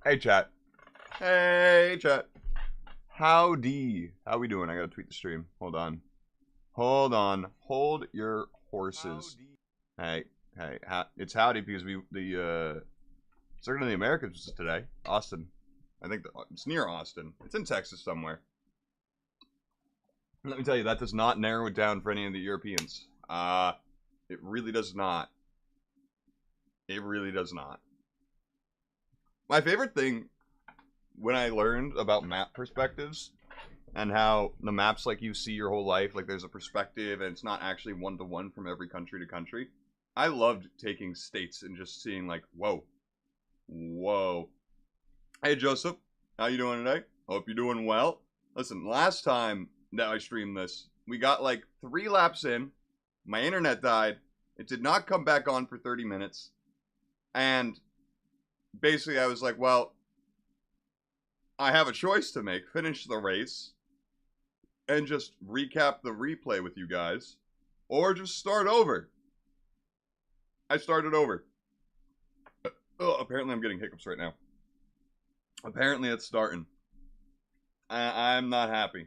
Hey, chat. Hey, chat. Howdy. How we doing? I gotta tweet the stream. Hold on. Hold on. Hold your horses. Howdy. Hey. It's howdy because the Circuit of the Americas was today. Austin. I think it's near Austin. It's in Texas somewhere. Let me tell you, that does not narrow it down for any of the Europeans. It really does not. It really does not. My favorite thing when I learned about map perspectives and how the maps, like, you see your whole life, like there's a perspective and it's not actually one-to-one from every country to country. I loved taking states and just seeing, like, whoa. Whoa. Hey, Joseph. How you doing today? Hope you're doing well. Listen, last time that I streamed this, we got like 3 laps in. My internet died. It did not come back on for 30 minutes. And basically I was like, well, I have a choice to make. Finish the race and just recap the replay with you guys, or just start over. I started over. Apparently I'm getting hiccups right now. Apparently it's starting. I'm not happy.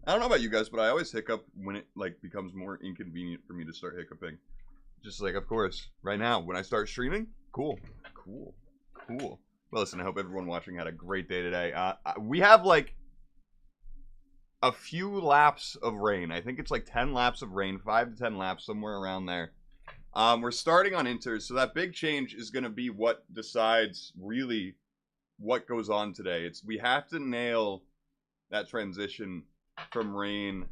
I don't know about you guys, but I always hiccup when it, like, becomes more inconvenient for me to start hiccuping. Just like, of course, right now, when I start streaming, cool. Well, listen, I hope everyone watching had a great day today. We have, like, a few laps of rain. I think it's like 10 laps of rain, 5 to 10 laps, somewhere around there. We're starting on inters, so that big change is going to be what decides, really, what goes on today. We have to nail that transition from rain.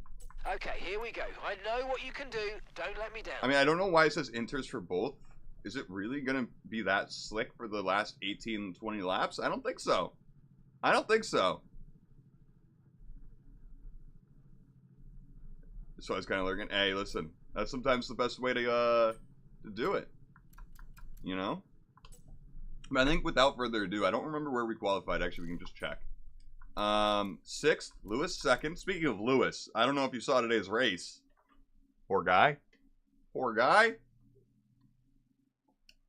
Okay, here we go. I know what you can do. Don't let me down. I mean, I don't know why it says inters for both. Is it really going to be that slick for the last 18, 20 laps? I don't think so. I don't think so. So I was kind of looking, hey, listen, that's sometimes the best way to do it. You know? But I think without further ado, I don't remember where we qualified. Actually, we can just check. 6th, Lewis 2nd. Speaking of Lewis, I don't know if you saw today's race. Poor guy. Poor guy.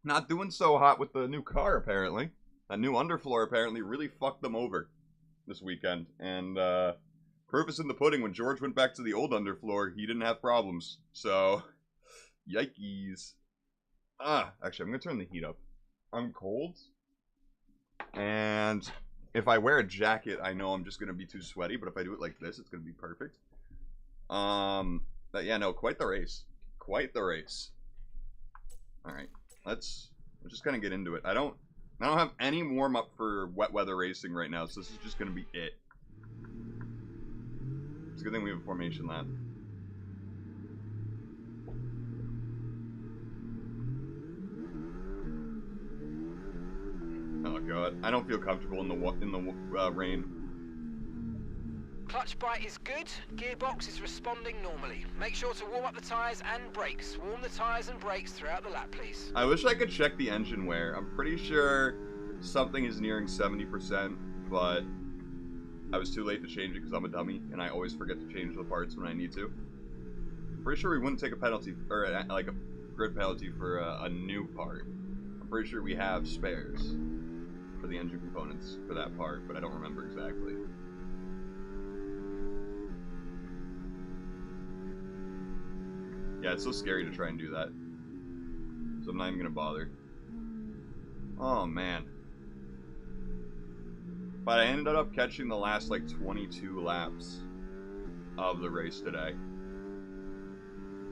Not doing so hot with the new car, apparently. That new underfloor apparently really fucked them over this weekend. And, proof is in the pudding. When George went back to the old underfloor, he didn't have problems. So, yikes. Actually, I'm going to turn the heat up. I'm cold. And if I wear a jacket, I know I'm just going to be too sweaty. But if I do it like this, it's going to be perfect. But yeah, no, quite the race. Quite the race. Alright. Let's just kind of get into it. I don't have any warm-up for wet weather racing right now, so this is just going to be it. It's a good thing we have a formation lap. Oh god, I don't feel comfortable in the rain. Clutch bite is good. Gearbox is responding normally. Make sure to warm up the tyres and brakes. Warm the tyres and brakes throughout the lap, please. I wish I could check the engine wear. I'm pretty sure something is nearing 70%, but I was too late to change it because I'm a dummy, and I always forget to change the parts when I need to. Pretty sure we wouldn't take a penalty, or like a grid penalty for a new part. I'm pretty sure we have spares for the engine components for that part, but I don't remember exactly. Yeah, it's so scary to try and do that. So I'm not even gonna bother. Oh man. But I ended up catching the last like 22 laps of the race today.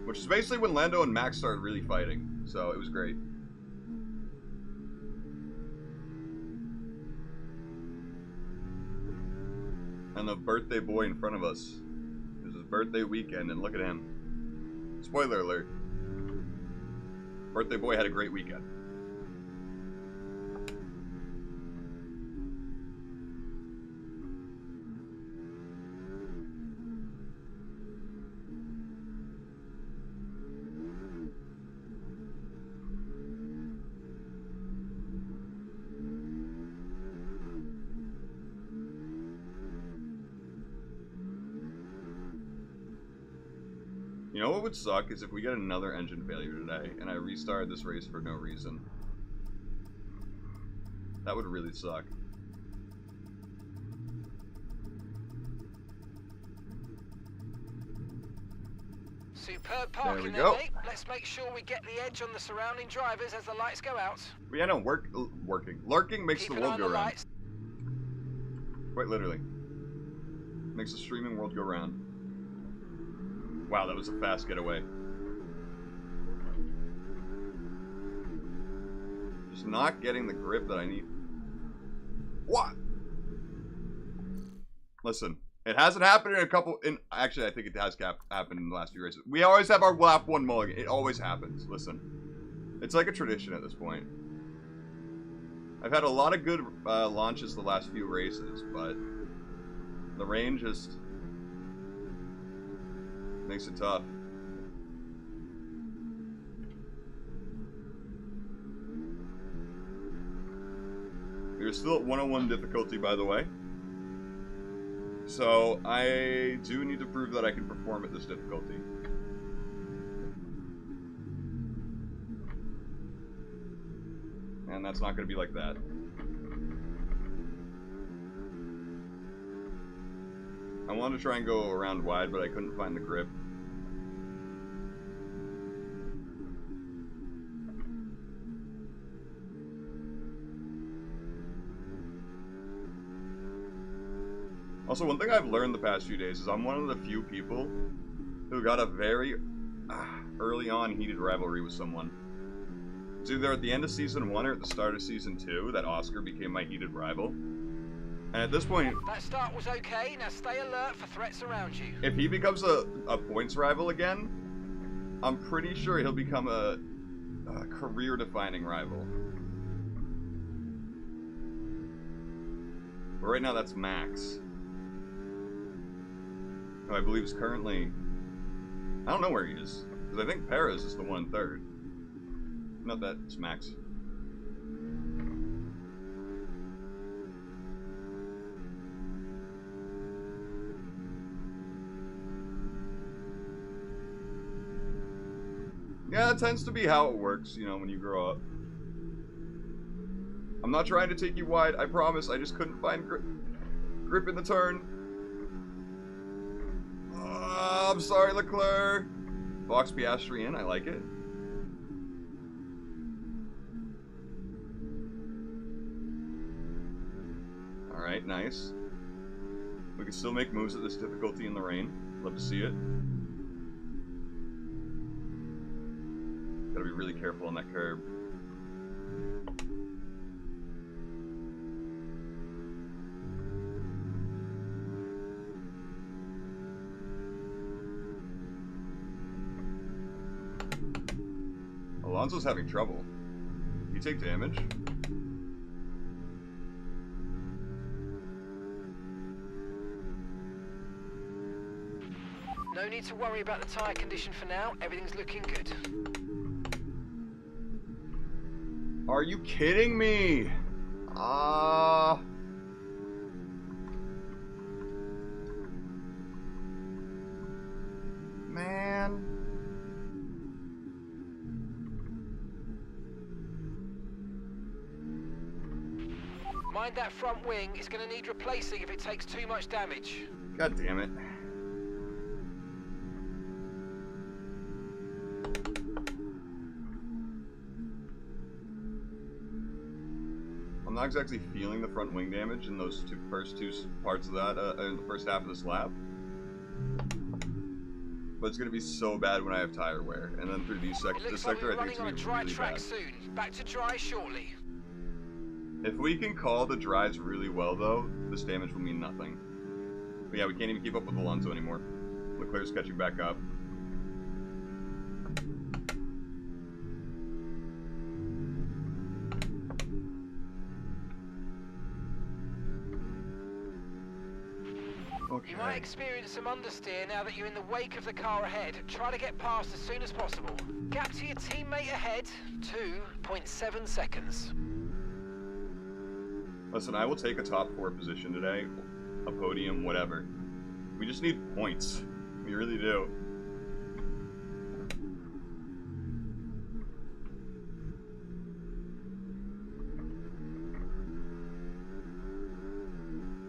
Which is basically when Lando and Max started really fighting. So it was great. And the birthday boy in front of us. It was his birthday weekend, and look at him. Spoiler alert. Birthday boy had a great weekend. You know what would suck is if we get another engine failure today and I restarted this race for no reason. That would really suck. Superb There parking we there, go. mate. Let's make sure we get the edge on the surrounding drivers as the lights go out. Yeah, no, lurking makes Keep the an eye world on go the round. lights. Quite literally. Makes the streaming world go round. Wow, that was a fast getaway. Just not getting the grip that I need. What? Listen, it hasn't happened in a couple. Actually, I think it has happened in the last few races. We always have our lap one mulligan. It always happens. Listen, it's like a tradition at this point. I've had a lot of good launches the last few races, but the rain just makes it tough. You're still at 101 difficulty, by the way. So, I do need to prove that I can perform at this difficulty. And that's not going to be like that. I wanted to try and go around wide, but I couldn't find the grip. Also, one thing I've learned the past few days is I'm one of the few people who got a very early on heated rivalry with someone. It's either at the end of Season 1 or at the start of Season 2 that Oscar became my heated rival. And at this point... That start was okay, now stay alert for threats around you. If he becomes a points rival again, I'm pretty sure he'll become a career-defining rival. But right now that's Max. Who I believe is currently... I don't know where he is. Because I think Perez is the one in third. Not that, it's Max. Yeah, that tends to be how it works, you know, when you grow up. I'm not trying to take you wide, I promise. I just couldn't find grip in the turn. I'm sorry, Leclerc. Box Piastri in, I like it. Alright, nice. We can still make moves at this difficulty in the rain. Love to see it. Gotta be really careful on that curb. Alonso's having trouble. You take damage? No need to worry about the tyre condition for now. Everything's looking good. Are you kidding me? Man. Mind that front wing. It's going to need replacing if it takes too much damage. God damn it. I'm not exactly feeling the front wing damage in those first two parts of that, in the first half of this lap. But it's going to be so bad when I have tire wear. And then through this sector, I think it's going to be really bad. Soon. Back to dry shortly. If we can call the drives really well, though, this damage will mean nothing. But yeah, we can't even keep up with Alonso anymore. Leclerc's catching back up. Okay. You might experience some understeer now that you're in the wake of the car ahead. Try to get past as soon as possible. Gap to your teammate ahead, 2.7 seconds. Listen, I will take a top 4 position today. A podium, whatever. We just need points. We really do.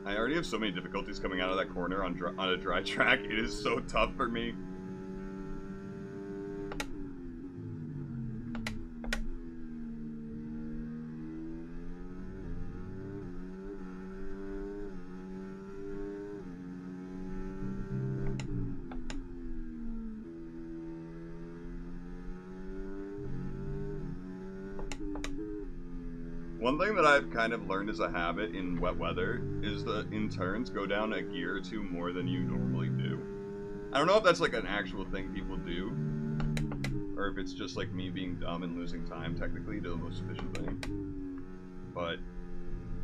I already have so many difficulties coming out of that corner on a dry track. It is so tough for me. One thing that I've kind of learned as a habit in wet weather is that in turns go down a gear or two more than you normally do. I don't know if that's like an actual thing people do, or if it's just like me being dumb and losing time technically to the most efficient thing. But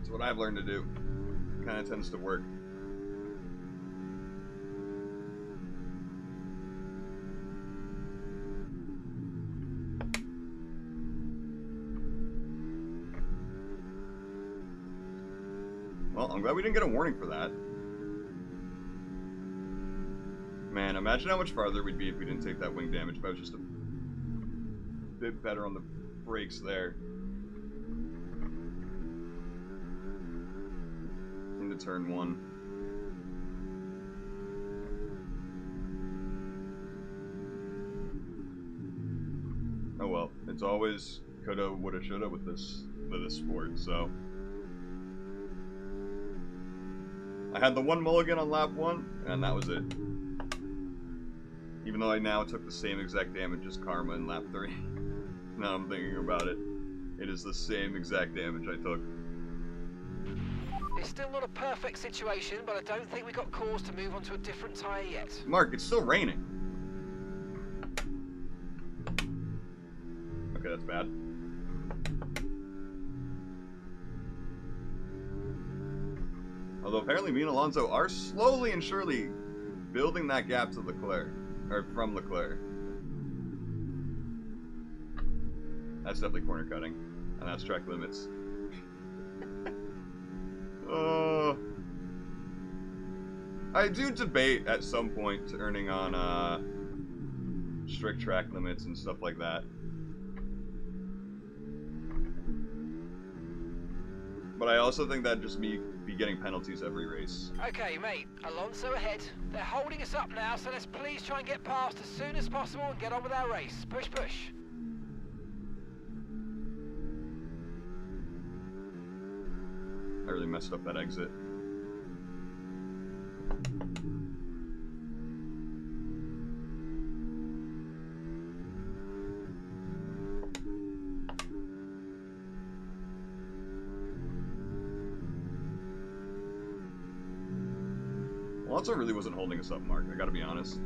it's what I've learned to do. It kind of tends to work. Well, I'm glad we didn't get a warning for that. Man, imagine how much farther we'd be if we didn't take that wing damage, but I was just a bit better on the brakes there. Into turn 1. Oh well, it's always coulda, woulda, shoulda with this sport, so. I had the one mulligan on lap 1, and that was it. Even though I now took the same exact damage as Karma in lap 3. Now I'm thinking about it. It is the same exact damage I took. It's still not a perfect situation, but I don't think we got cause to move on to a different tyre yet. Mark, it's still raining. Okay, that's bad. Although apparently me and Alonso are slowly and surely building that gap to Leclerc. Or from Leclerc. That's definitely corner cutting. And that's track limits. I do debate at some point turning on strict track limits and stuff like that. But I also think that'd just me be getting penalties every race. Okay, mate. Alonso ahead. They're holding us up now, so let's please try and get past as soon as possible and get on with our race. Push, push. I really messed up that exit. Alonso really wasn't holding us up, Mark. I gotta be honest.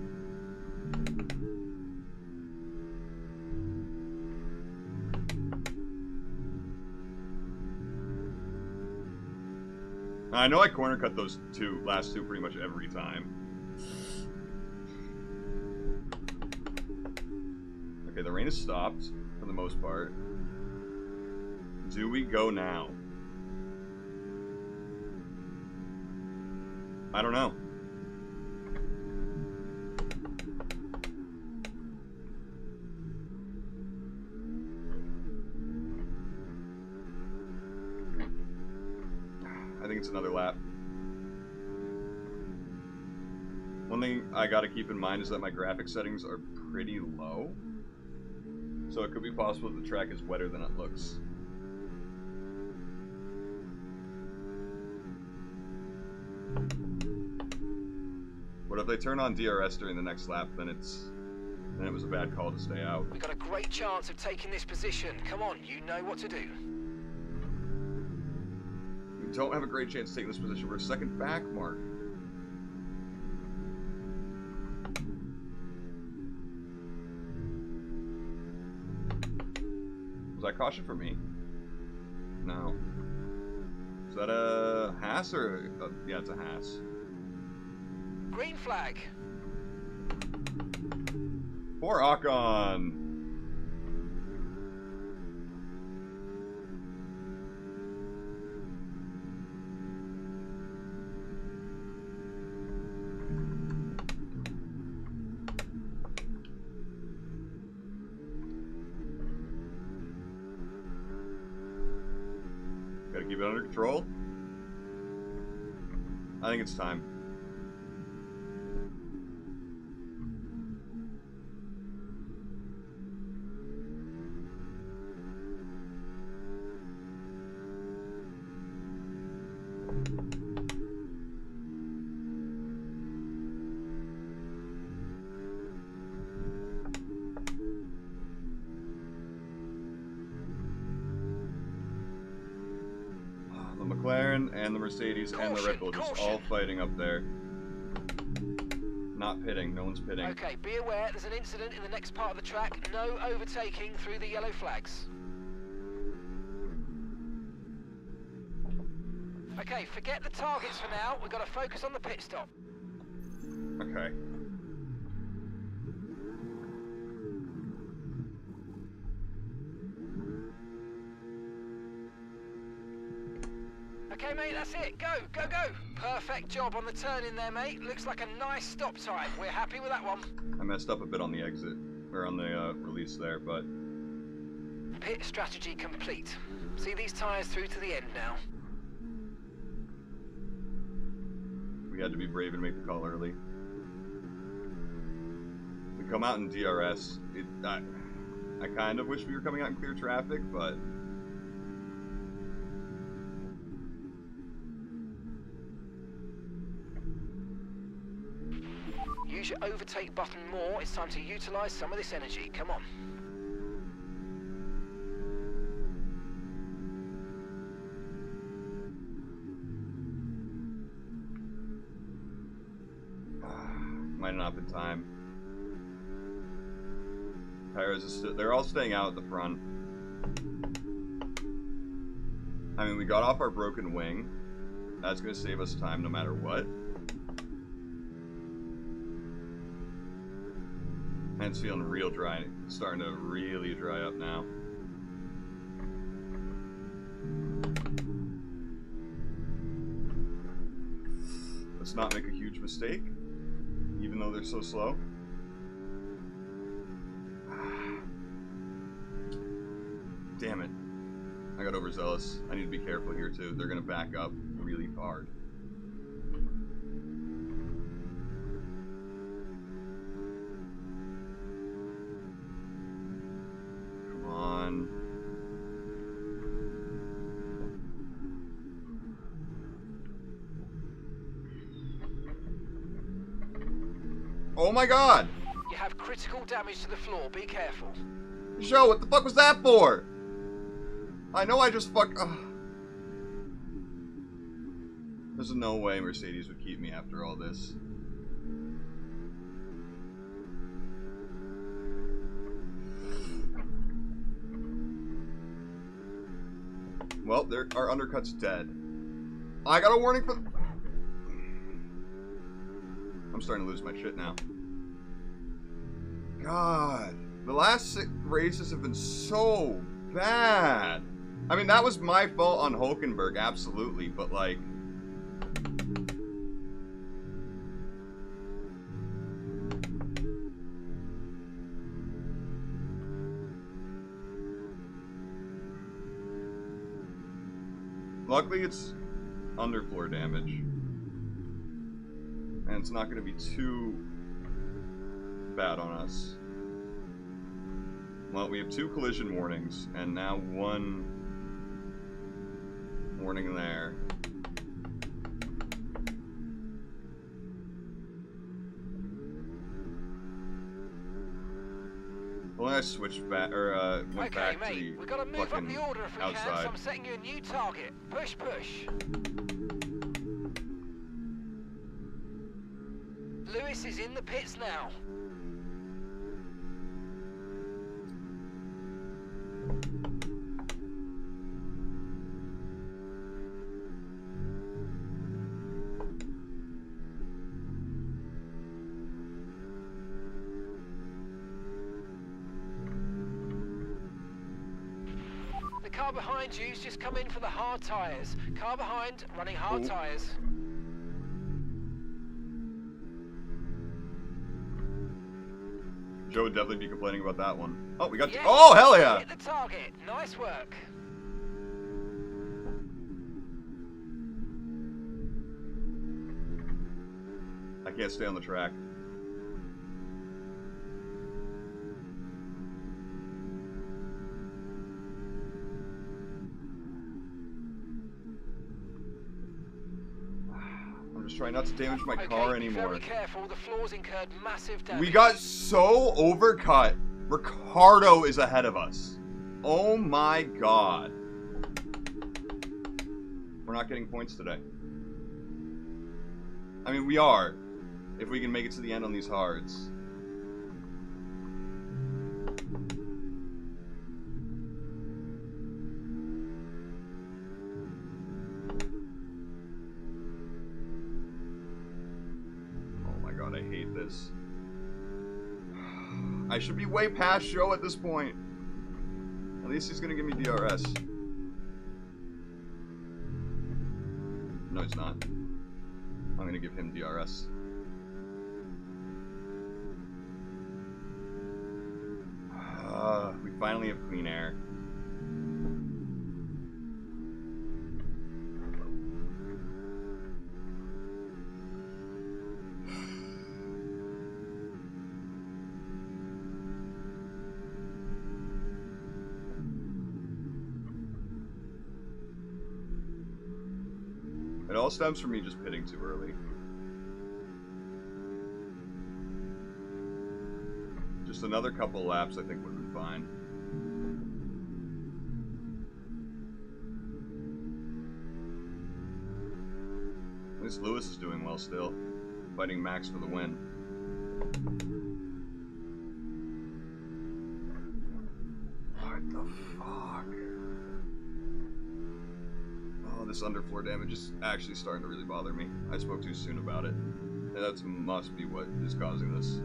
I know I corner cut those last two pretty much every time. Okay, the rain has stopped for the most part. Do we go now? I don't know. I think it's another lap. One thing I gotta keep in mind is that my graphic settings are pretty low. So it could be possible that the track is wetter than it looks. But if they turn on DRS during the next lap, then it was a bad call to stay out. We've got a great chance of taking this position. Come on, you know what to do. We don't have a great chance of taking this position. We're a second back, Mark. Was that caution for me? No. Is that a Haas or yeah, it's a Haas. Green flag. Poor Ocon. Gotta keep it under control. I think it's time. McLaren and the Mercedes and the Red Bull just all fighting up there. Not pitting. No one's pitting. Okay, be aware there's an incident in the next part of the track. No overtaking through the yellow flags. Okay, forget the targets for now. We've got to focus on the pit stop. Okay. Okay, mate, that's it. Go, go, go. Perfect job on the turn in there, mate. Looks like a nice stop time. We're happy with that one. I messed up a bit on the exit, or on the release there, but... Pit strategy complete. See these tyres through to the end now. We had to be brave and make the call early. We come out in DRS. I kind of wish we were coming out in clear traffic, but... Use your overtake button more. It's time to utilize some of this energy. Come on. Might not have been time. Tires are they're all staying out at the front. I mean, we got off our broken wing. That's going to save us time no matter what. And it's feeling real dry. It's starting to really dry up now. Let's not make a huge mistake, even though they're so slow. Damn it. I got overzealous. I need to be careful here too. They're going to back up really hard. Oh my god! You have critical damage to the floor. Be careful. Joe, what the fuck was that for? I know I just fuck. There's no way Mercedes would keep me after all this. Well, our undercut's dead. I got a warning for... I'm starting to lose my shit now. God. The last 6 races have been so bad. I mean, that was my fault on Hulkenberg, absolutely, but like... Luckily, it's underfloor damage. And it's not going to be too bad on us. Well, we have 2 collision warnings, and now 1 warning there. Well, I switched back, or went back mate, to the we've got to move up the order if we outside. can, so I'm setting you a new target. Push, push. Lewis is in the pits now. The car behind you's just come in for the hard tyres. Car behind running hard tyres. Joe would definitely be complaining about that one. Oh, we got... Yes, oh, hell yeah! hit the target. Nice work. I can't stay on the track. I'm just trying not to damage my car anymore. Be very careful. The floor's incurred massive damage. We got so overcut. Ricardo is ahead of us. Oh my god. We're not getting points today. I mean, we are, if we can make it to the end on these hards. Oh my god, I hate this. I should be way past Joe at this point. At least he's gonna give me DRS. No, he's not. I'm gonna give him DRS. We finally have clean air. It all stems from me just pitting too early. Just another couple laps, I think, would have been fine. At least Lewis is doing well still, fighting Max for the win. What the fuck? Oh, this underfloor damage is actually starting to really bother me. I spoke too soon about it. And that must be what is causing this.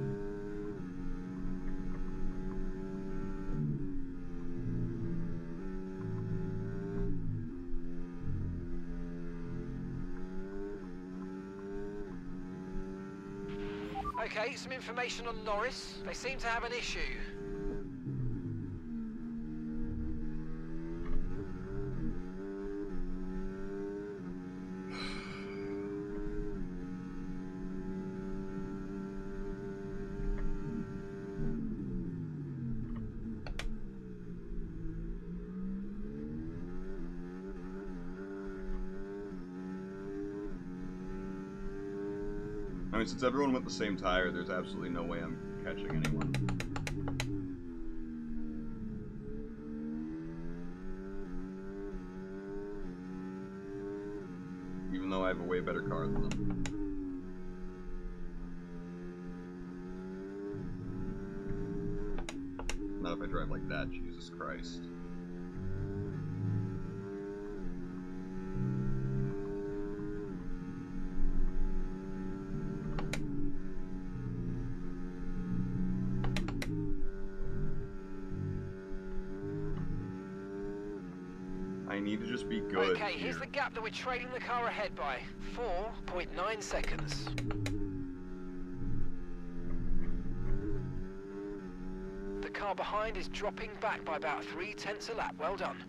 Okay, some information on Norris. They seem to have an issue. I mean, since everyone went the same tire, there's absolutely no way I'm catching anyone. Even though I have a way better car than them. Not if I drive like that, Jesus Christ. I need to just be good. Okay, here's the gap that we're trailing the car ahead by. 4.9 seconds. The car behind is dropping back by about 0.3 a lap. Well done.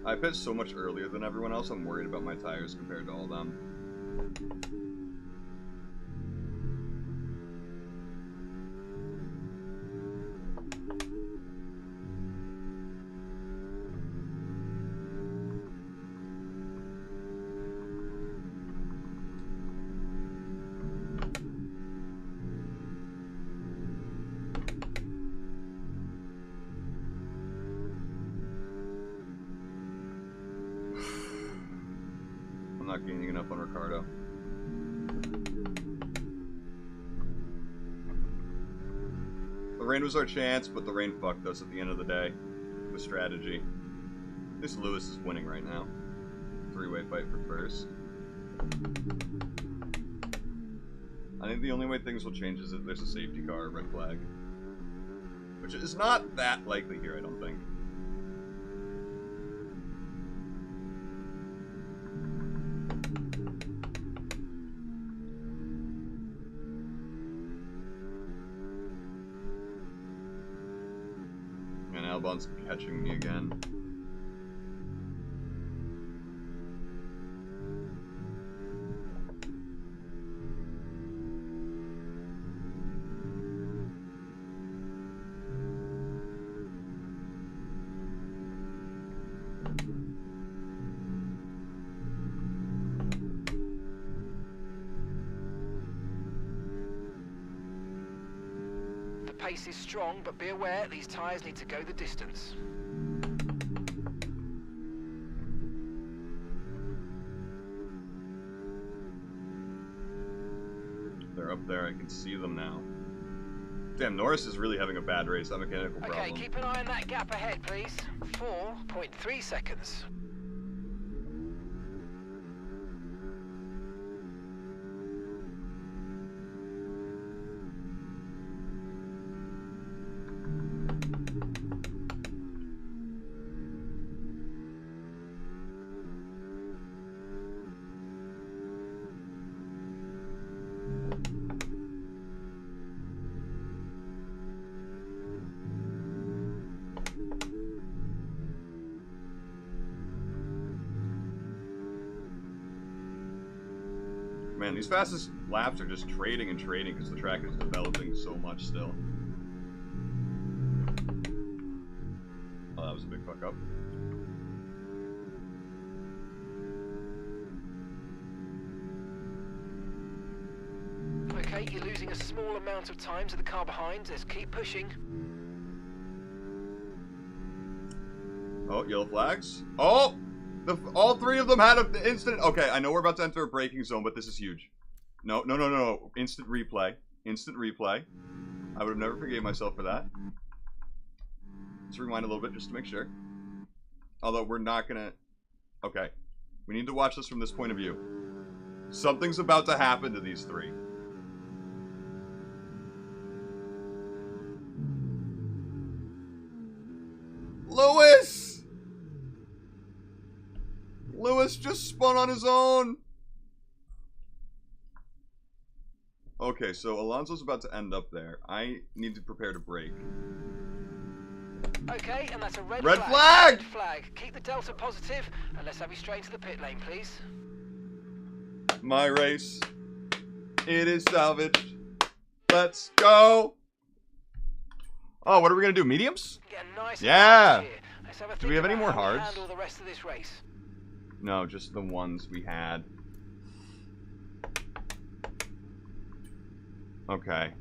I pitched so much earlier than everyone else, I'm worried about my tires compared to all of them. I'm not gaining enough on Ricardo. The rain was our chance, but the rain fucked us at the end of the day. With strategy. At least Lewis is winning right now. Three-way fight for first. I think the only way things will change is if there's a safety car or red flag. Which is not that likely here, I don't think. And Albon's catching me again. pace is strong, but be aware these tyres need to go the distance. They're up there. I can see them now. Damn, Norris is really having a bad race. That mechanical problem. Okay, keep an eye on that gap ahead, please. 4.3 seconds. Man, these fastest laps are just trading and trading because the track is developing so much still. Oh, that was a big fuck up. Okay, you're losing a small amount of time to the car behind. Let's keep pushing. Oh, yellow flags. Oh! All three of them had an instant... Okay, I know we're about to enter a braking zone, but this is huge. No, no, no, no. Instant replay. Instant replay. I would have never forgave myself for that. Let's rewind a little bit just to make sure. Although we're not gonna... Okay. We need to watch this from this point of view. Something's about to happen to these three. Lewis! Lewis just spun on his own. Okay, so Alonso's about to end up there. I need to prepare to brake. Okay, and that's a red flag. Red flag. Keep the delta positive, and let's have you straight to the pit lane, please. My race. It is salvaged. Let's go. Oh, what are we gonna do? Mediums? Get a nice yeah. Let's have a do we have any more how we hards? handle the rest of this race. No, just the ones we had. Okay.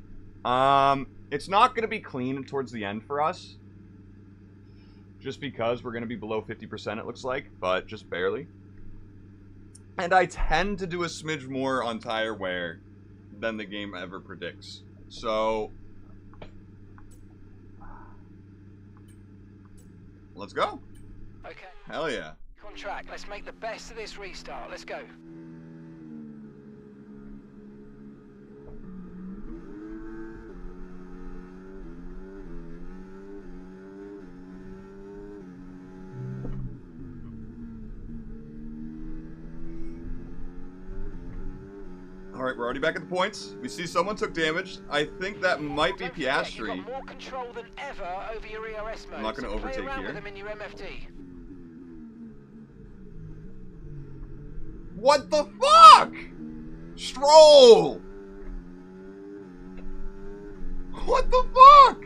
It's not going to be clean towards the end for us. Just because we're going to be below 50%, it looks like. But just barely. And I tend to do a smidge more on tire wear than the game ever predicts. So... let's go. Okay. Hell yeah. On track. Let's make the best of this restart. Let's go. Alright, we're already back at the points. We see someone took damage. I think that might be Piastri. You've got more control than ever over your ERS mode. I'm not going to overtake play around here. with them in your MFD. What the fuck? Stroll! What the fuck?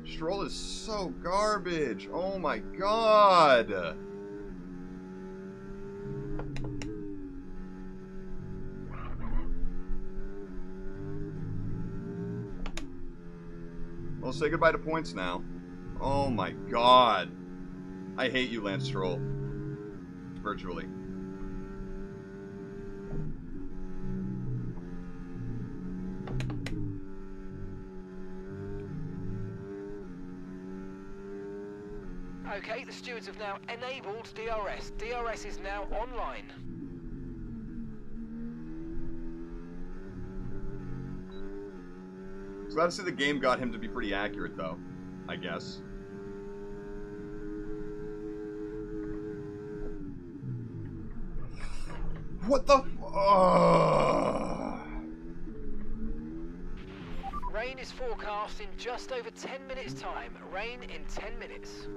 Stroll is so garbage. Oh my god. Well, say goodbye to points now. Oh my god. I hate you, Lance Stroll. Virtually. Okay, the stewards have now enabled DRS. DRS is now online. Glad to see the game got him to be pretty accurate, though. I guess. What the Rain is forecast in just over 10 minutes' time. Rain in 10 minutes.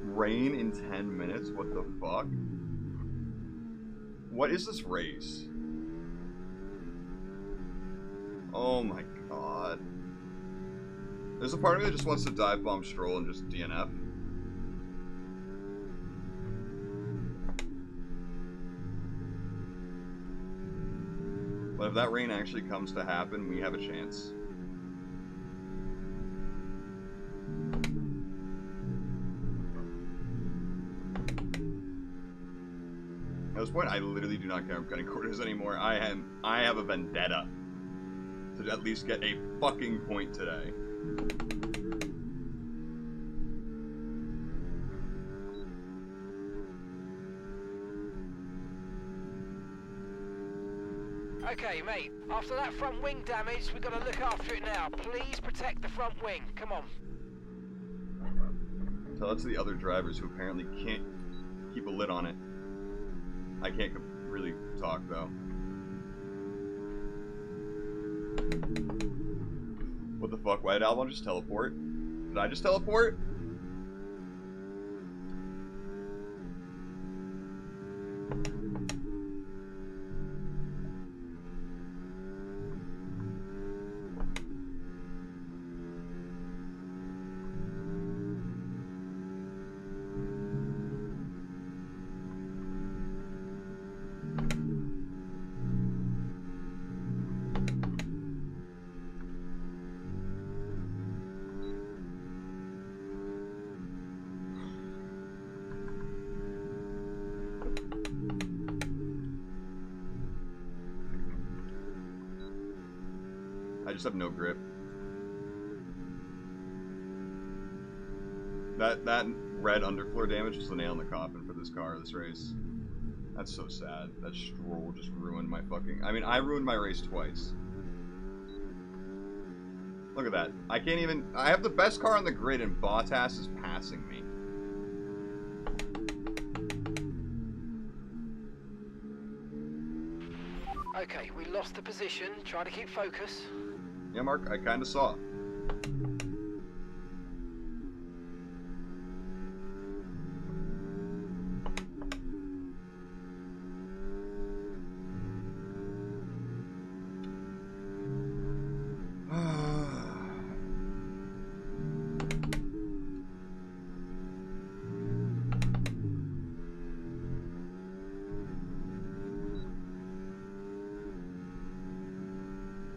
Rain in 10 minutes? What the fuck? What is this race? Oh my god. There's a part of me that just wants to dive bomb Stroll and just DNF. But if that rain actually comes to happen, we have a chance. At this point, I literally do not care if I'm cutting corners anymore. I have a vendetta to at least get a fucking point today. Okay, mate. After that front wing damage, we've got to look after it now. Please protect the front wing. Come on. Tell that to the other drivers who apparently can't keep a lid on it. I can't really talk, though. What the fuck? Why did Albon just teleport? Did I just teleport? I just have no grip. That red underfloor damage was the nail in the coffin for this car, this race. That's so sad. That Stroll just ruined my fucking... I mean, I ruined my race twice. Look at that. I can't even... I have the best car on the grid and Bottas is passing me. Okay, we lost the position. Try to keep focus. Yeah, Mark, I kind of saw.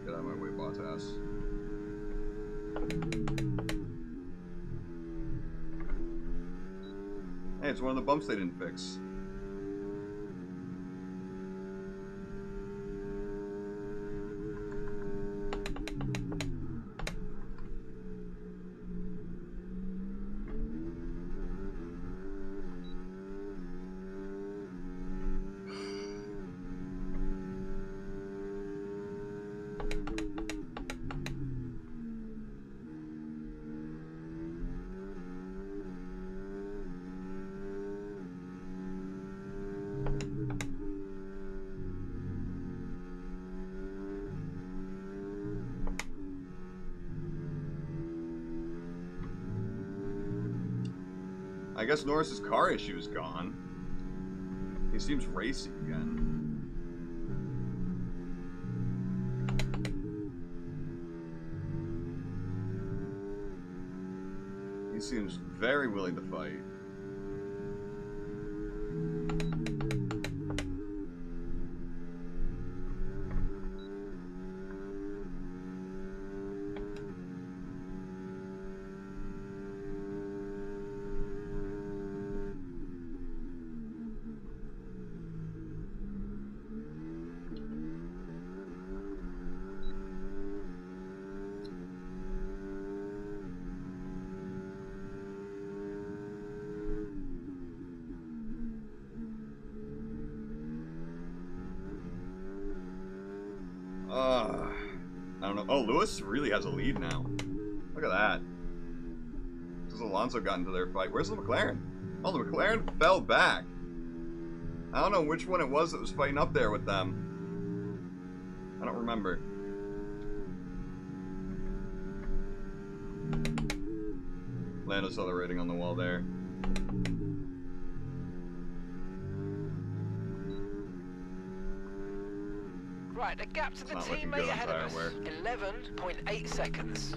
Get out of my way, Bottas. Hey, it's one of the bumps they didn't fix. I guess Norris's car issue is gone. He seems racy again. He seems very willing to fight. I don't know. Oh, Lewis really has a lead now. Look at that. Because Alonso got into their fight. Where's the McLaren? Oh, the McLaren fell back. I don't know which one it was that was fighting up there with them. I don't remember. Lando saw the rating on the wall there. Right, the gap to the teammate ahead of us, 11.8 seconds.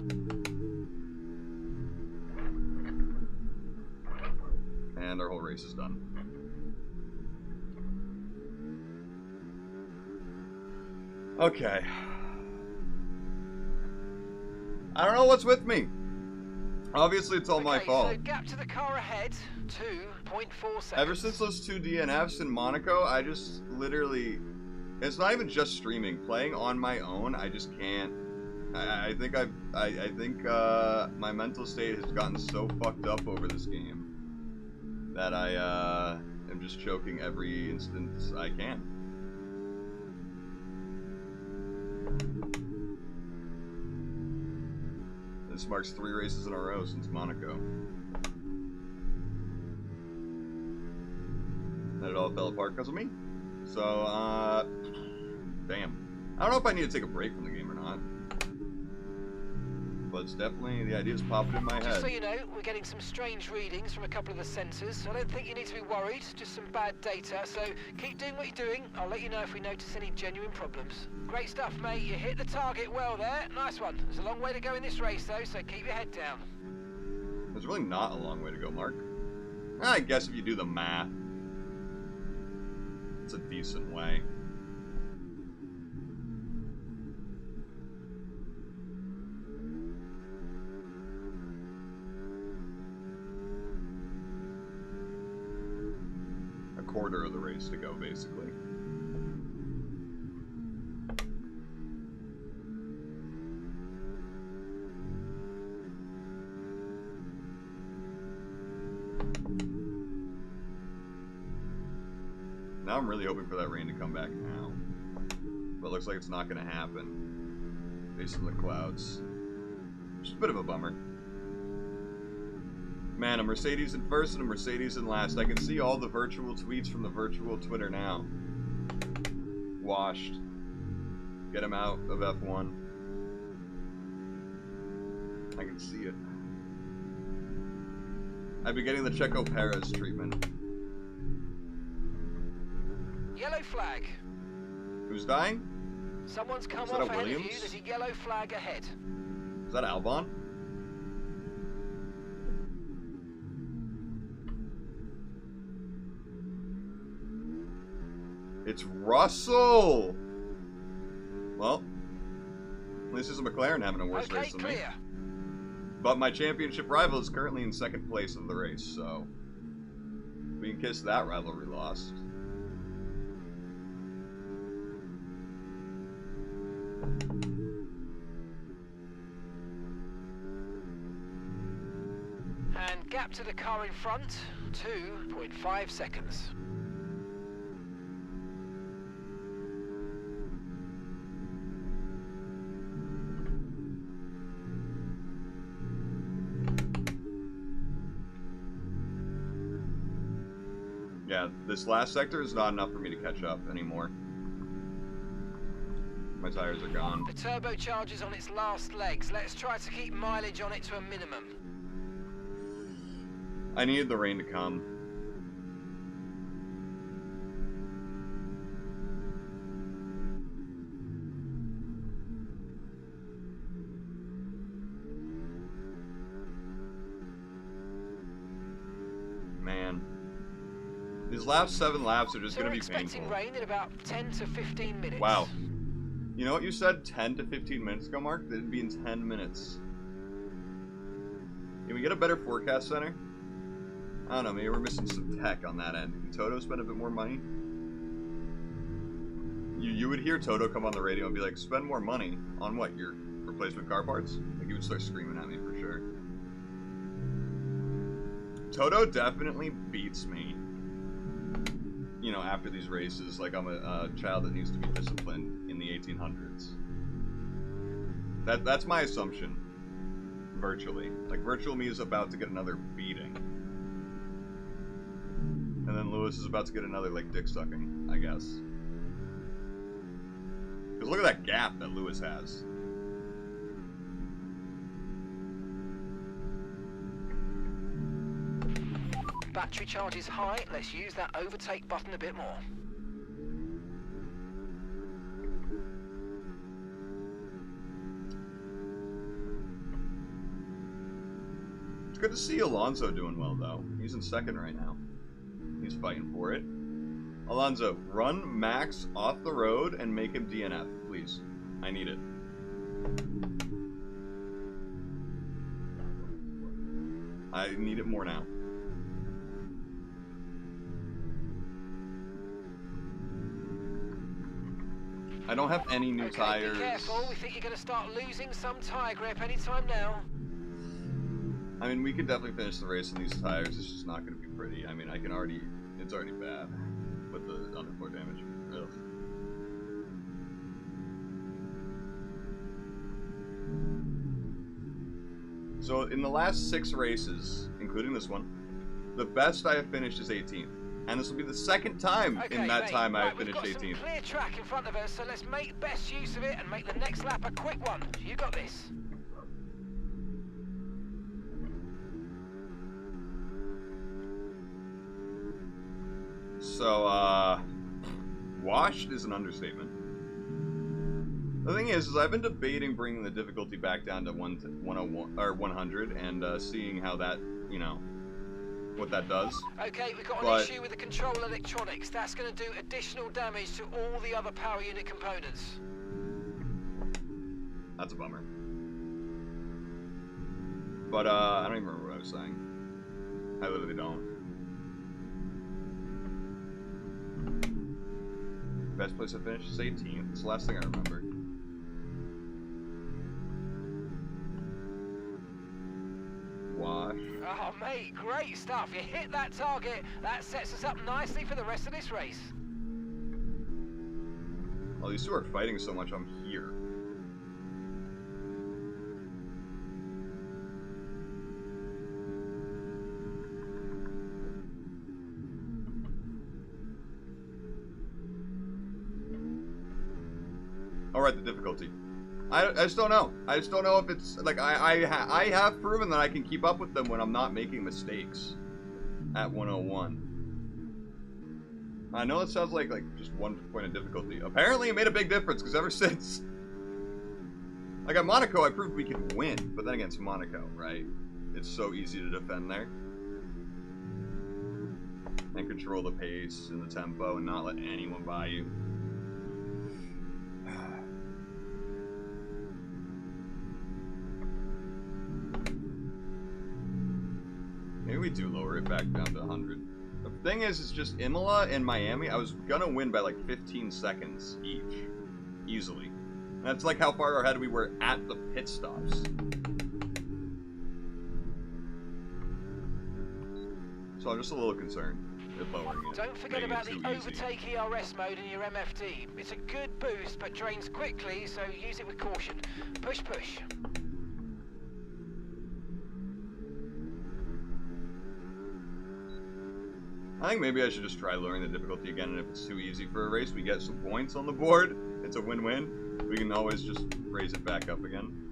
And our whole race is done. Okay. I don't know what's with me. Obviously, it's all my fault. So gap to the car ahead, 2.4 seconds. Ever since those 2 DNFs in Monaco, I just literally... It's not even just streaming. Playing on my own, I just can't. I think my mental state has gotten so fucked up over this game that I am just choking every instance I can. This marks 3 races in a row since Monaco. And it all fell apart because of me. So, damn. I don't know if I need to take a break from the game or not. But it's definitely, the idea's popping in my head. Just so you know, we're getting some strange readings from a couple of the sensors. I don't think you need to be worried, just some bad data. So keep doing what you're doing. I'll let you know if we notice any genuine problems. Great stuff, mate. You hit the target well there. Nice one. There's a long way to go in this race, though, so keep your head down. There's really not a long way to go, Mark. I guess if you do the math, it's a decent way. A quarter of the race to go, basically. Now I'm really hoping for that rain to come back now. But it looks like it's not going to happen based on the clouds. Which is a bit of a bummer. Man, a Mercedes in first and a Mercedes in last. I can see all the virtual tweets from the virtual Twitter now. Washed. Get him out of F1. I can see it. I've been getting the Checo Perez treatment. Yellow flag. Who's dying? Someone's come off ahead of you. There's a yellow flag ahead. Is that Albon? It's Russell! Well, at least it's a McLaren having a worse race than me. But my championship rival is currently in second place of the race, so we can kiss that rivalry lost. And gap to the car in front, 2.5 seconds. Yeah, this last sector is not enough for me to catch up anymore. My tires are gone. The turbocharger's on its last legs. Let's try to keep mileage on it to a minimum. I needed the rain to come. Man. These last 7 laps are just going to be painful. We're expecting rain in about 10 to 15 minutes. Wow. You know what you said 10 to 15 minutes ago, Mark? It'd be in 10 minutes. Can we get a better forecast center? I don't know, maybe we're missing some tech on that end. Can Toto spend a bit more money? You would hear Toto come on the radio and be like, spend more money on what? Your replacement car parts? Like, he would start screaming at me for sure. Toto definitely beats me. You know, after these races, like I'm a child that needs to be disciplined in the 1800s. That's my assumption. Virtually. Like, virtual me is about to get another beating. And then Lewis is about to get another, like, dick sucking, I guess. Because look at that gap that Lewis has. Battery charge is high. Let's use that overtake button a bit more. It's good to see Alonso doing well, though. He's in second right now. He's fighting for it. Alonso, run Max off the road and make him DNF, please. please. I need it. I need it more now. I don't have any new tires. Be careful. We think you're going to start losing some tire grip anytime now. I mean, we could definitely finish the race on these tires. It's just not going to be pretty. I mean, I can already... It's already bad with the underfloor damage. Ugh. So, in the last 6 races, including this one, the best I have finished is 18th. And this will be the second time in that time I have finished 18th. We've got some clear track in front of us, so let's make best use of it and make the next lap a quick one. You got this. So, washed is an understatement. The thing is I've been debating bringing the difficulty back down to 101 or 100 and seeing how that, you know, what that does. Okay, we've got an issue with the control electronics. That's going to do additional damage to all the other power unit components. That's a bummer. But I don't even remember what I was saying. I literally don't. Best place to finish is 18th. It's the last thing I remembered. Wash. Oh, mate, great stuff. You hit that target. That sets us up nicely for the rest of this race. Oh, these two are fighting so much, I'm here. Alright, the difficulty. I just don't know. I just don't know if it's like I have proven that I can keep up with them when I'm not making mistakes at 101. I know it sounds like just 1 point of difficulty. Apparently, it made a big difference because ever since, like at Monaco, I proved we could win. But then against Monaco, right? It's so easy to defend there and control the pace and the tempo and not let anyone by you. Maybe we do lower it back down to 100. The thing is, it's just Imola and Miami. I was gonna win by like 15 seconds each. Easily. And that's like how far ahead we were at the pit stops. So I'm just a little concerned with lowering it. Don't forget about the overtake ERS mode in your MFD. It's a good boost, but drains quickly, so use it with caution. Push, push. I think maybe I should just try lowering the difficulty again, and if it's too easy for a race, we get some points on the board. It's a win-win. We can always just raise it back up again.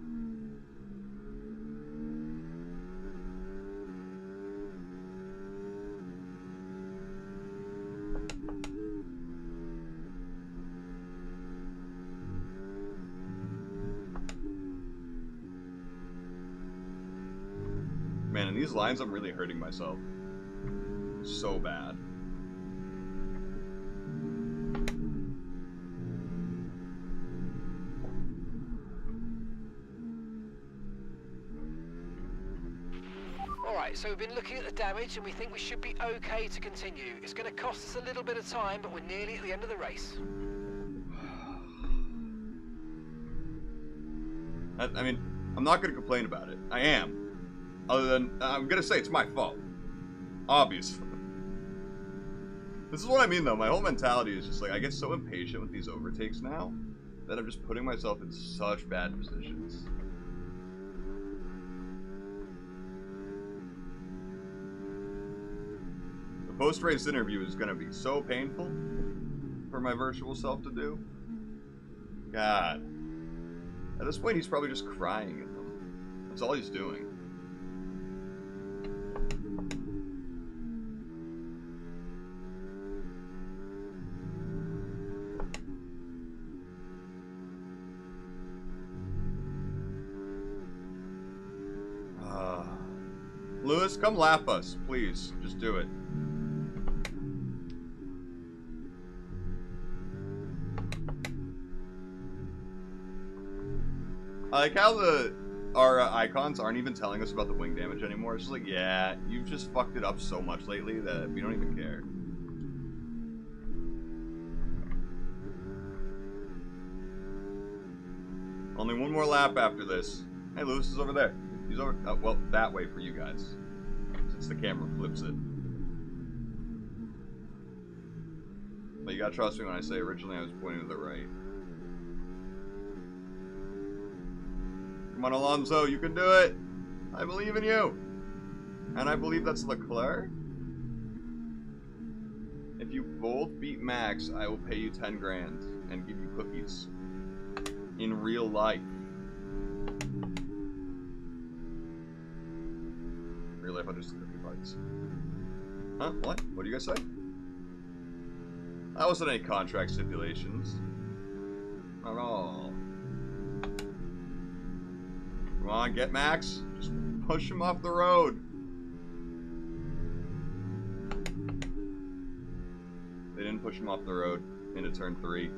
Man, in these lines, I'm really hurting myself. So bad. Alright, so we've been looking at the damage and we think we should be okay to continue. It's going to cost us a little bit of time, but we're nearly at the end of the race. I mean, I'm not going to complain about it. I am. Other than, I'm going to say it's my fault. Obviously. This is what I mean, though. My whole mentality is just like, I get so impatient with these overtakes now that I'm just putting myself in such bad positions. The post-race interview is going to be so painful for my virtual self to do. God. At this point, he's probably just crying in them. That's all he's doing. Lewis, come lap us, please. Just do it. I like how our icons aren't even telling us about the wing damage anymore. It's just like, yeah, you've just fucked it up so much lately that we don't even care. Only one more lap after this. Hey, Lewis is over there. He's over, well, that way for you guys, since the camera flips it. But you gotta trust me when I say originally I was pointing to the right. Come on, Alonso, you can do it! I believe in you! And I believe that's Leclerc? If you both beat Max, I will pay you 10 grand and give you cookies. In real life. Real life, I'll just cookie bites. Huh? What? What do you guys say? That wasn't any contract stipulations. Not at all. Come on, get Max. Just push him off the road. They didn't push him off the road into turn 3.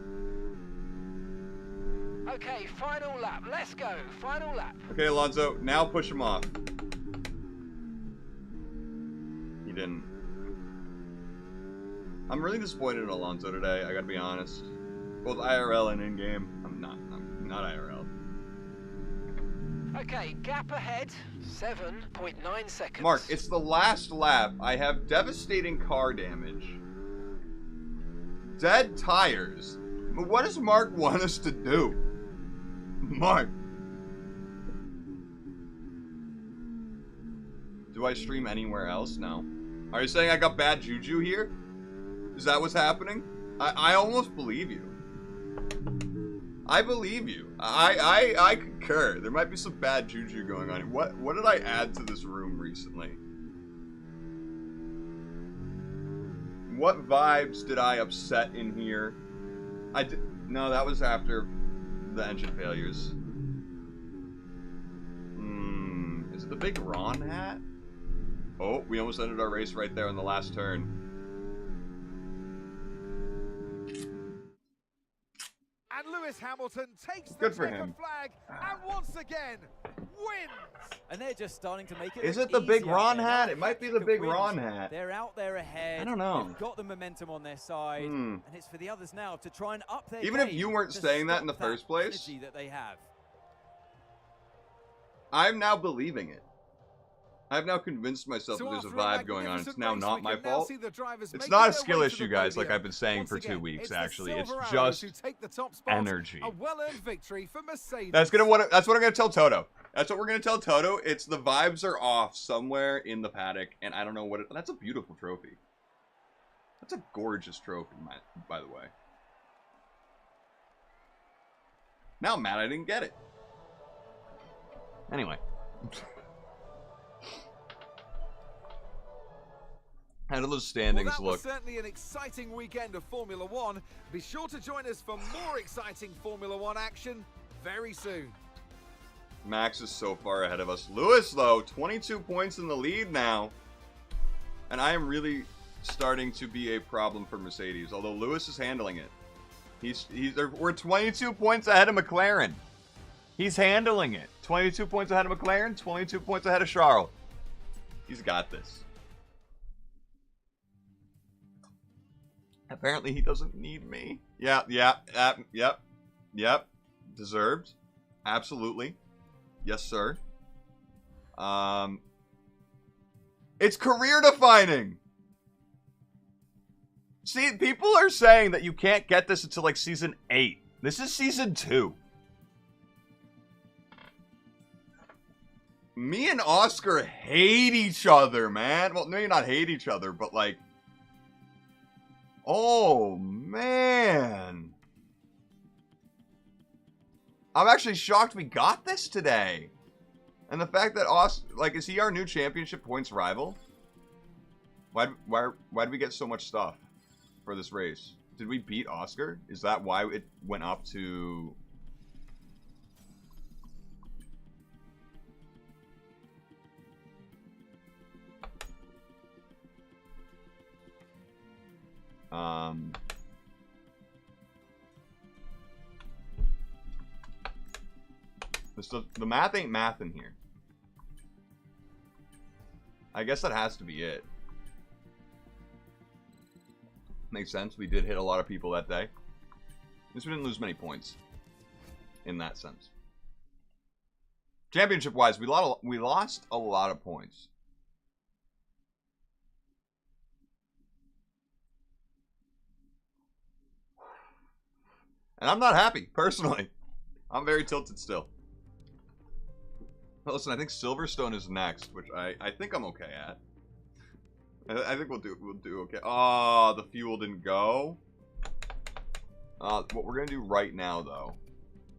Okay, final lap. Let's go. Final lap. Okay, Alonso, now push him off. He didn't. I'm really disappointed in Alonso today, I gotta be honest. Both IRL and in-game. I'm not IRL. Okay, gap ahead, 7.9 seconds. Mark, it's the last lap. I have devastating car damage. Dead tires. But what does Mark want us to do? Mark. Do I stream anywhere else? No. Are you saying I got bad juju here? Is that what's happening? I almost believe you. I believe you. I concur. There might be some bad juju going on here. What did I add to this room recently? What vibes did I upset in here? No, that was after the engine failures. Is it the big Ron hat? Oh, we almost ended our race right there on the last turn. And Lewis Hamilton takes the Good for checkered him. flag and once again wins. And they're just starting to make it. Is look it the big easy out Ron there. hat? Now It might be the Patrick big wins. Ron hat. They're out there ahead. I don't know. They've got the momentum on their side, and it's for the others now to try and up their Even if game you weren't to saying that stop in the first place, energy that they have. I'm now believing it. I've now convinced myself So that there's a after a vibe going on. It's magnificent now race, not we my can now fault. see the drivers It's making not a their skill way to issue, the guys, like podium. I've been saying Once for 2 again, weeks, it's the actually. It's Silver Arrows just who take the top spot. energy. A well-earned victory for Mercedes. That's what I'm gonna tell Toto. That's what we're gonna tell Toto. It's the vibes are off somewhere in the paddock, and I don't know what that's a beautiful trophy. That's a gorgeous trophy, by the way. Now I'm mad I didn't get it. Anyway. How do those standings that look? was certainly an exciting weekend of Formula One. Be sure to join us for more exciting Formula One action very soon. Max is so far ahead of us. Lewis, though, 22 points in the lead now. And I am really starting to be a problem for Mercedes, although Lewis is handling it. We're 22 points ahead of McLaren. He's handling it. 22 points ahead of McLaren, 22 points ahead of Charles. He's got this. Apparently he doesn't need me. Yep. Deserved. Absolutely. Yes, sir. It's career defining. See, people are saying that you can't get this until like season 8. This is season 2. Me and Oscar hate each other, man. Well, maybe not hate each other, but like, oh, man. I'm actually shocked we got this today. And the fact that Oscar, like, is he our new championship points rival? Why did we get so much stuff for this race? Did we beat Oscar? Is that why it went up to... The math ain't math in here. I guess that has to be it. Makes sense. We did hit a lot of people that day. At least we didn't lose many points. In that sense. Championship-wise, we lost a lot of points. And I'm not happy, personally. I'm very tilted still. But listen, I think Silverstone is next, which I think I'm okay at. I think we'll do okay. Oh, the fuel didn't go. What we're gonna do right now, though.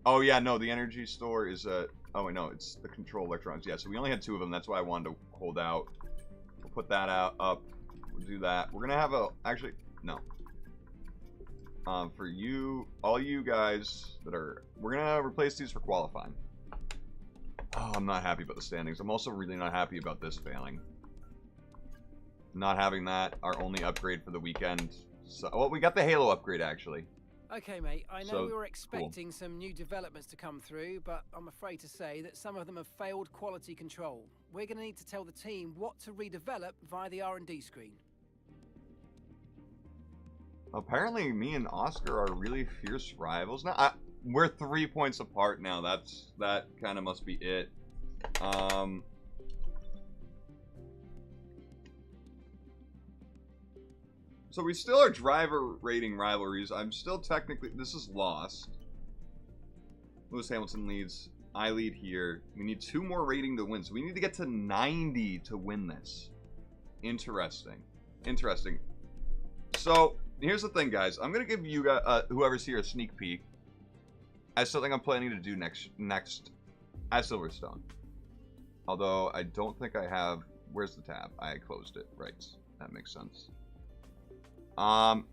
Oh yeah, no, the energy store is oh wait, no, it's the control electrons. Yeah, so we only had 2 of them. That's why I wanted to hold out. We'll put that up. We'll do that. We're gonna have actually no. For you, all you guys that are, we're gonna replace these for qualifying. Oh, I'm not happy about the standings. I'm also really not happy about this failing. Not having that, our only upgrade for the weekend. So, well, we got the Halo upgrade, actually. Okay, mate, I know we were expecting some new developments to come through, but I'm afraid to say that some of them have failed quality control. We're going to need to tell the team what to redevelop via the R&D screen. Apparently, me and Oscar are really fierce rivals now. We're 3 points apart now. That kind of must be it. So we still are driver rating rivalries. I'm still technically... This is lost. Lewis Hamilton leads. I lead here. We need 2 more rating to win. So we need to get to 90 to win this. Interesting. Interesting. So, here's the thing, guys. I'm going to give you guys, whoever's here a sneak peek as something I'm planning to do next at Silverstone. Although, I don't think I have... Where's the tab? I closed it. Right. That makes sense. I'm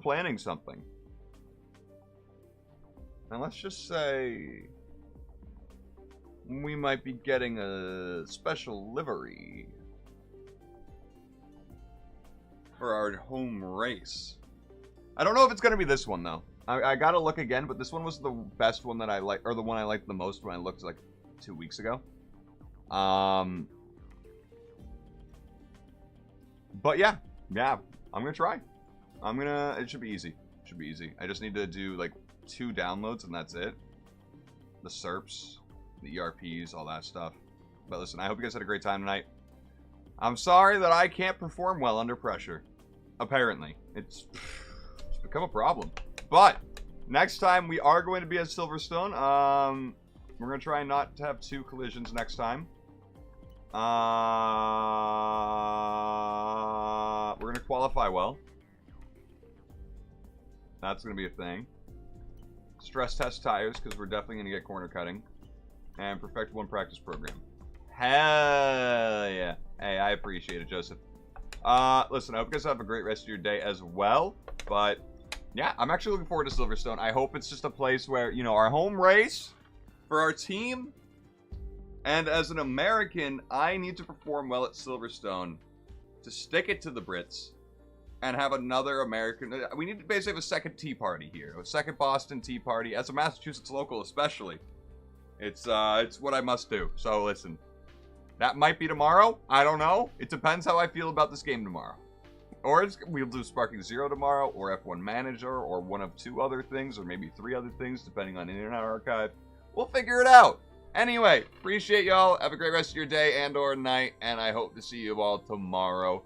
planning something. And let's just say we might be getting a special livery for our home race. I don't know if it's going to be this one, though. I gotta look again, but this one was the best one that I like, or the one I liked the most when I looked like 2 weeks ago. But yeah. Yeah, I'm gonna try. It should be easy. It should be easy. I just need to do like 2 downloads and that's it. The SERPs, the ERPs, all that stuff. But listen, I hope you guys had a great time tonight. I'm sorry that I can't perform well under pressure. Apparently. It's become a problem. But next time we are going to be at Silverstone. We're gonna try not to have 2 collisions next time. We're going to qualify well. That's going to be a thing. Stress test tires, because we're definitely going to get corner cutting. And perfect 1 practice program. Hell yeah. Hey, I appreciate it, Joseph. Listen, I hope you guys have a great rest of your day as well. But, yeah, I'm actually looking forward to Silverstone. I hope it's just a place where, you know, our home race for our team. And as an American, I need to perform well at Silverstone to stick it to the Brits and have another American. We need to basically have a second Tea Party here, a second Boston Tea Party. As a Massachusetts local, especially, it's what I must do. So listen, that might be tomorrow. I don't know. It depends how I feel about this game tomorrow. Or we'll do Sparking Zero tomorrow, or F1 Manager, or one of 2 other things, or maybe 3 other things, depending on Internet Archive. We'll figure it out. Anyway, appreciate y'all. Have a great rest of your day and or night, and I hope to see you all tomorrow.